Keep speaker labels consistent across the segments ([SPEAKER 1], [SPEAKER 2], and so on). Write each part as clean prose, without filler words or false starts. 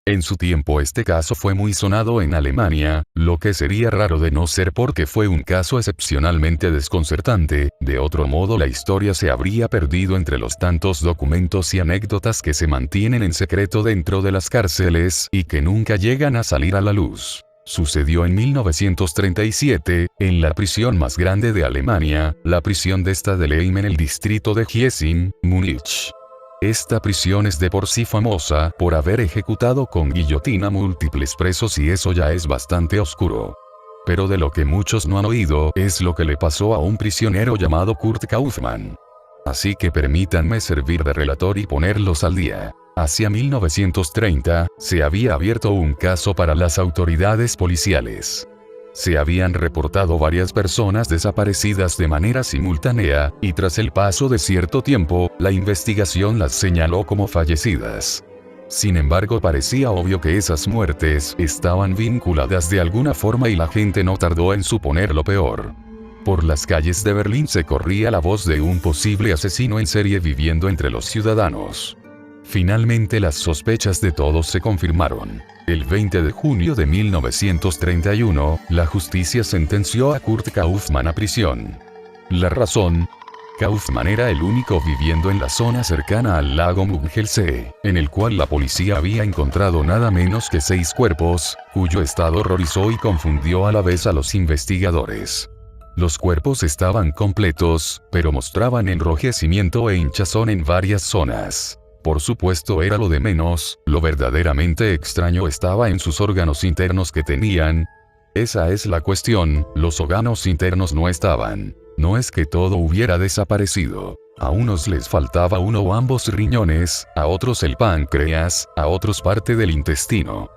[SPEAKER 1] En su tiempo este caso fue muy sonado en Alemania, lo que sería raro de no ser porque fue un caso excepcionalmente desconcertante, de otro modo la historia se habría perdido entre los tantos documentos y anécdotas que se mantienen en secreto dentro de las cárceles y que nunca llegan a salir a la luz. Sucedió en 1937, en la prisión más grande de Alemania, la prisión de Stadelheim en el distrito de Gießen, Múnich. Esta prisión es de por sí famosa por haber ejecutado con guillotina múltiples presos y eso ya es bastante oscuro. Pero de lo que muchos no han oído es lo que le pasó a un prisionero llamado Kurt Kaufmann. Así que permítanme servir de relator y ponerlos al día. Hacia 1930, se había abierto un caso para las autoridades policiales. Se habían reportado varias personas desaparecidas de manera simultánea, y tras el paso de cierto tiempo, la investigación las señaló como fallecidas. Sin embargo, parecía obvio que esas muertes estaban vinculadas de alguna forma y la gente no tardó en suponer lo peor. Por las calles de Berlín se corría la voz de un posible asesino en serie viviendo entre los ciudadanos. Finalmente las sospechas de todos se confirmaron. El 20 de junio de 1931, la justicia sentenció a Kurt Kaufmann a prisión. La razón: Kaufmann era el único viviendo en la zona cercana al lago Müggelsee, en el cual la policía había encontrado nada menos que 6 cuerpos, cuyo estado horrorizó y confundió a la vez a los investigadores. Los cuerpos estaban completos, pero mostraban enrojecimiento e hinchazón en varias zonas. Por supuesto era lo de menos, lo verdaderamente extraño estaba en sus órganos internos que tenían. Esa es la cuestión, los órganos internos no estaban. No es que todo hubiera desaparecido. A unos les faltaba uno o ambos riñones, a otros el páncreas, a otros parte del intestino.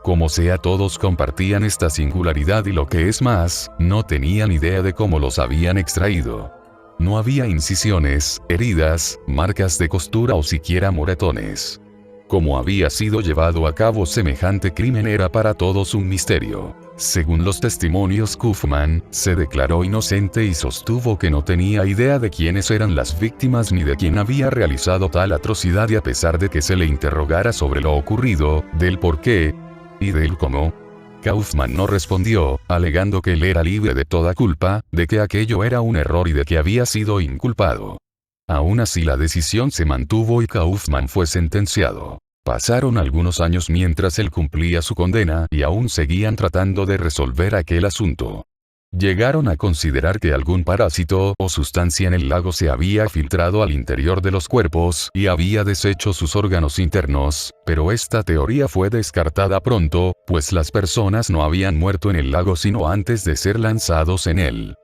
[SPEAKER 1] Como sea, todos compartían esta singularidad y lo que es más, no tenían idea de cómo los habían extraído. No había incisiones, heridas, marcas de costura o siquiera moretones. Cómo había sido llevado a cabo semejante crimen era para todos un misterio. Según los testimonios, Kaufmann se declaró inocente y sostuvo que no tenía idea de quiénes eran las víctimas ni de quién había realizado tal atrocidad, y a pesar de que se le interrogara sobre lo ocurrido, del por qué y del cómo, Kaufmann no respondió, alegando que él era libre de toda culpa, de que aquello era un error y de que había sido inculpado. Aún así la decisión se mantuvo y Kaufmann fue sentenciado. Pasaron algunos años mientras él cumplía su condena y aún seguían tratando de resolver aquel asunto. Llegaron a considerar que algún parásito o sustancia en el lago se había filtrado al interior de los cuerpos y había deshecho sus órganos internos, pero esta teoría fue descartada pronto, pues las personas no habían muerto en el lago sino antes de ser lanzados en él.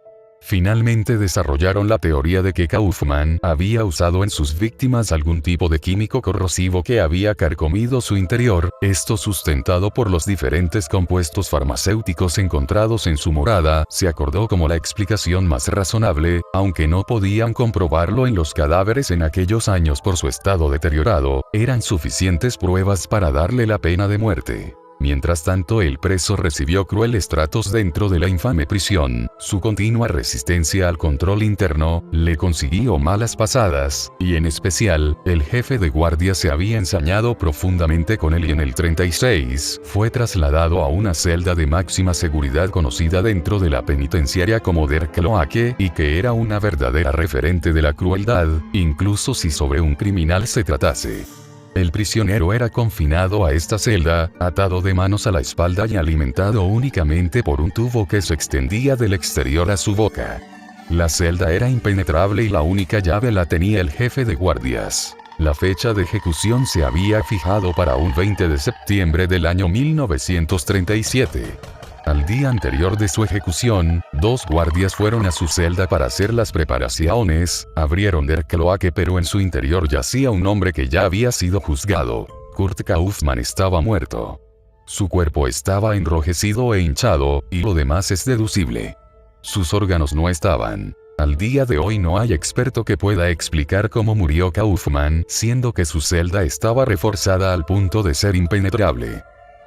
[SPEAKER 1] Finalmente desarrollaron la teoría de que Kaufmann había usado en sus víctimas algún tipo de químico corrosivo que había carcomido su interior, esto sustentado por los diferentes compuestos farmacéuticos encontrados en su morada, se acordó como la explicación más razonable, aunque no podían comprobarlo en los cadáveres en aquellos años por su estado deteriorado, eran suficientes pruebas para darle la pena de muerte. Mientras tanto, el preso recibió crueles tratos dentro de la infame prisión, su continua resistencia al control interno le consiguió malas pasadas, y en especial, el jefe de guardia se había ensañado profundamente con él y en el 36 fue trasladado a una celda de máxima seguridad conocida dentro de la penitenciaria como Der Kloake, y que era una verdadera referente de la crueldad, incluso si sobre un criminal se tratase. El prisionero era confinado a esta celda, atado de manos a la espalda y alimentado únicamente por un tubo que se extendía del exterior a su boca. La celda era impenetrable y la única llave la tenía el jefe de guardias. La fecha de ejecución se había fijado para un 20 de septiembre del año 1937. Al día anterior de su ejecución, 2 guardias fueron a su celda para hacer las preparaciones, abrieron Der Kloake, pero en su interior yacía un hombre que ya había sido juzgado. Kurt Kaufmann estaba muerto. Su cuerpo estaba enrojecido e hinchado, y lo demás es deducible. Sus órganos no estaban. Al día de hoy no hay experto que pueda explicar cómo murió Kaufmann, siendo que su celda estaba reforzada al punto de ser impenetrable.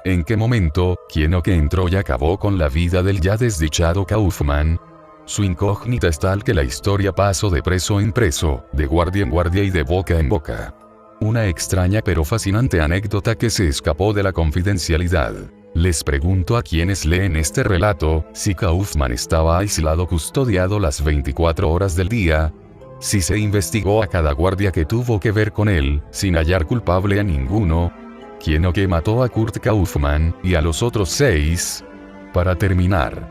[SPEAKER 1] ¿En qué momento, quién o qué entró y acabó con la vida del ya desdichado Kaufmann? Su incógnita es tal que la historia pasó de preso en preso, de guardia en guardia y de boca en boca. Una extraña pero fascinante anécdota que se escapó de la confidencialidad. Les pregunto a quienes leen este relato, si Kaufman estaba aislado custodiado las 24 horas del día, si se investigó a cada guardia que tuvo que ver con él, sin hallar culpable a ninguno, quién o qué mató a Kurt Kaufman, y a los otros 6. Para terminar,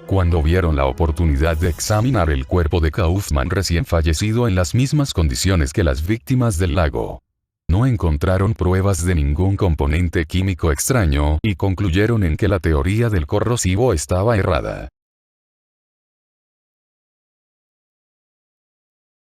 [SPEAKER 1] cuando vieron la oportunidad de examinar el cuerpo de Kaufman recién fallecido en las mismas condiciones que las víctimas del lago, no encontraron pruebas de ningún componente químico extraño y concluyeron en que la teoría del corrosivo estaba errada.